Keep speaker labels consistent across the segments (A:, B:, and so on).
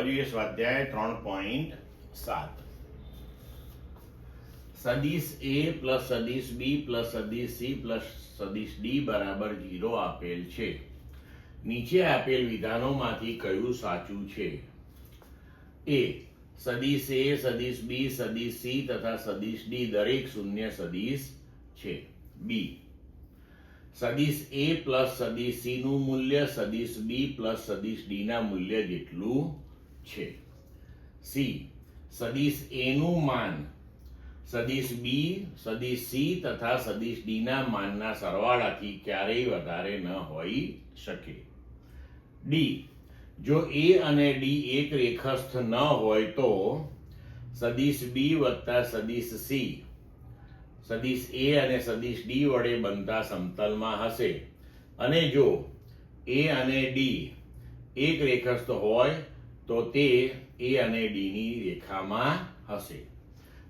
A: હવે જોઈએ સ્વાધ્યાય 3.7 સદિશ a પ્લસ સદિશ b પ્લસ સદિશ c પ્લસ સદિશ d બરાબર 0 આપેલ છે. નીચે આપેલ વિધાનોમાંથી કયું સાચું છે? a સદિશ a સદિશ b સદિશ c તથા સદિશ d દરેક શૂન્ય સદિશ છે. b સદિશ a પ્લસ સદિશ c નું મૂલ્ય સદિશ b પ્લસ સદિશ d ના મૂલ્ય જેટલું છે. c સદિશ a નું માન સદિશ b સદિશ c તથા સદિશ d ના માનના સરવાળાથી ક્યારેય વધારે ન હોઈ શકે. d જો a અને d એક રેખસ્થ ન હોય તો સદિશ b વત્તા સદિશ c સદિશ a અને સદિશ d વડે બનતા સમતલમાં હશે, અને જો a અને d એક રેખસ્થ હોય તો તે a અને d ની રેખામાં હશે.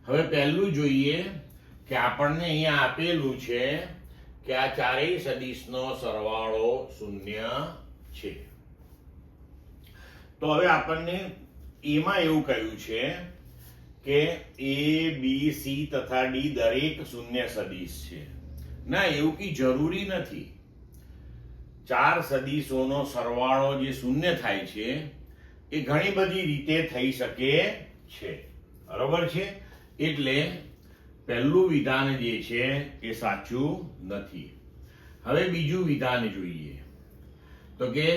A: હવે પહેલું જોઈએ કે આપણને અહીંયા આપેલું છે કે આ ચારેય સદિશનો સરવાળો શૂન્ય છે. તો હવે આપણને એમાં એવું કહ્યું છે કે a b c તથા d દરેક શૂન્ય સદિશ છે. ના, એવું કઈ જરૂરી નથી. ચાર સદિશોનો સરવાળો જે શૂન્ય થાય છે એ ઘણી બધી રીતે થઈ શકે છે. બરોબર છે? એટલે પહેલું વિધાન જે છે એ સાચું નથી. હવે બીજું વિધાન જોઈએ તો કે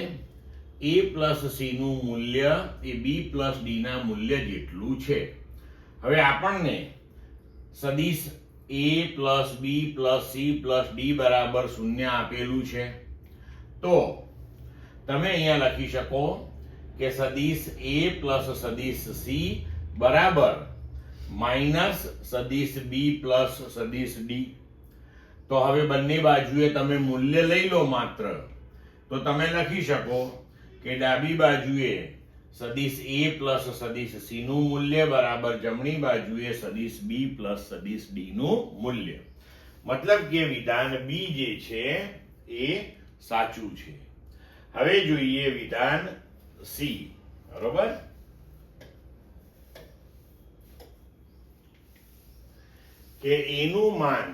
A: a પ્લસ c નું મૂલ્ય એ b પ્લસ d ના મૂલ્ય જેટલું છે. હવે આપણને સદિશ a plus b plus c plus d બરાબર 0 આપેલું છે. તો તમે અહીંયા લખી શકો કે સદિશ a પ્લસ સદિશ c બરાબર માઇનસ સદિશ b પ્લસ સદિશ d. તો હવે બંને બાજુએ તમે મૂલ્ય લઈ લો માત્ર, તો તમે લખી શકો કે ડાબી બાજુએ સદિશ a પ્લસ સદિશ c નું મૂલ્ય બરાબર જમણી બાજુએ સદિશ b પ્લસ સદિશ d નું મૂલ્ય. મતલબ કે વિધાન b જે છે એ સાચું છે. હવે જોઈએ વિધાન c. બરોબર? કે a નું માન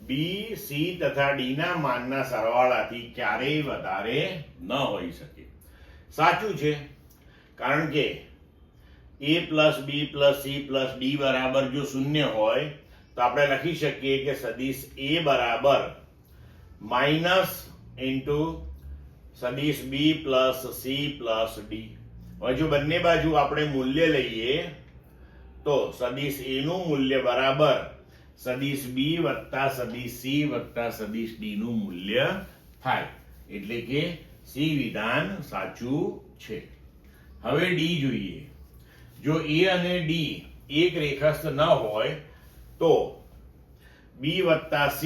A: b c તથા d ના માનના સરવાળાથી ક્યારેય વધારે ન હોઈ શકે. સાચું છે, કારણ કે a plus b plus c plus d બરાબર જો શૂન્ય હોય તો આપણે લખી શકીએ કે સદિશ a બરાબર માઇનસ ઇન્ટુ સદિશ b plus c plus d. હવે જો બંને બાજુ આપણે મૂલ્ય લઈએ તો સદિશ a નું મૂલ્ય બરાબર સદિશ b વત્તા સદિશ c વત્તા સદિશ d નું મૂલ્ય થાય. એટલે કે c વિધાન સાચું છે. હવે d જોઈએ. જો a અને d એક રેખસ્થ ન હોય તો b વત્તા c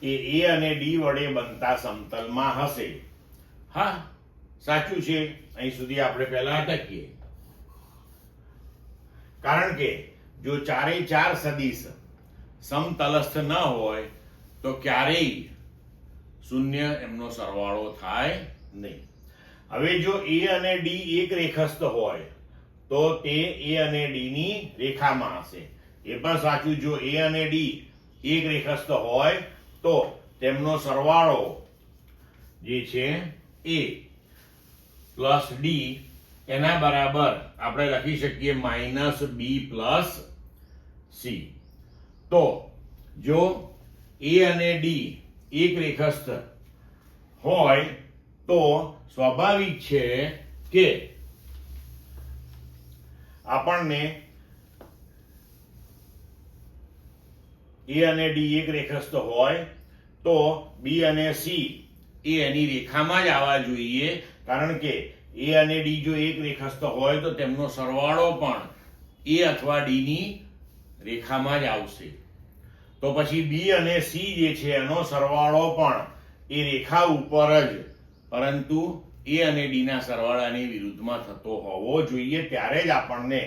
A: એ a અને d વડે બનતા સમતલમાં હશે. હા, સાચું છે. અહીં સુધી આપણે પહેલા અટકીએ. કારણ કે જો ચારે ચાર સદિશ સમતલસ્થ ન હોય તો ક્યારેય શૂન્ય એમનો સરવાળો થાય નહીં. હવે જો a અને d એક રેખસ્થ હોય તો તે a અને d ની રેખામાં હશે. એ પણ સાચું. જો a અને d એક રેખસ્થ હોય તો તેમનો સરવાળો જે છે a પ્લસ d એના બરાબર આપણે લખી શકીએ માઇનસ b પ્લસ c. તો જો a અને d એક રેખસ્થ હોય તો સ્વાભાવિક છે કે આપણને a અને d એક રેખસ્થ હોય તો b અને c એ એની રેખામાં જ આવવા જોઈએ, કારણ કે a અને d જો એક રેખસ્થ હોય તો તેમનો સરવાળો પણ a અથવા d ની રેખામાં જ આવશે. તો પછી b અને c જે છે એનો સરવાળો પણ એ રેખા ઉપર જ, પરંતુ a અને d ના સરવાળાની વિરુદ્ધમાં થતો હોવો જોઈએ. ત્યારે જ આપણને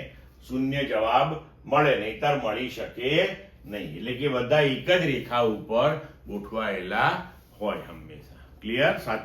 A: શૂન્ય જવાબ મળે, નહીતર મળી શકે નહીં. એટલે કે બધા એક જ રેખા ઉપર ગોઠવાયેલા હોય હંમેશા. ક્લિયર? સાચું.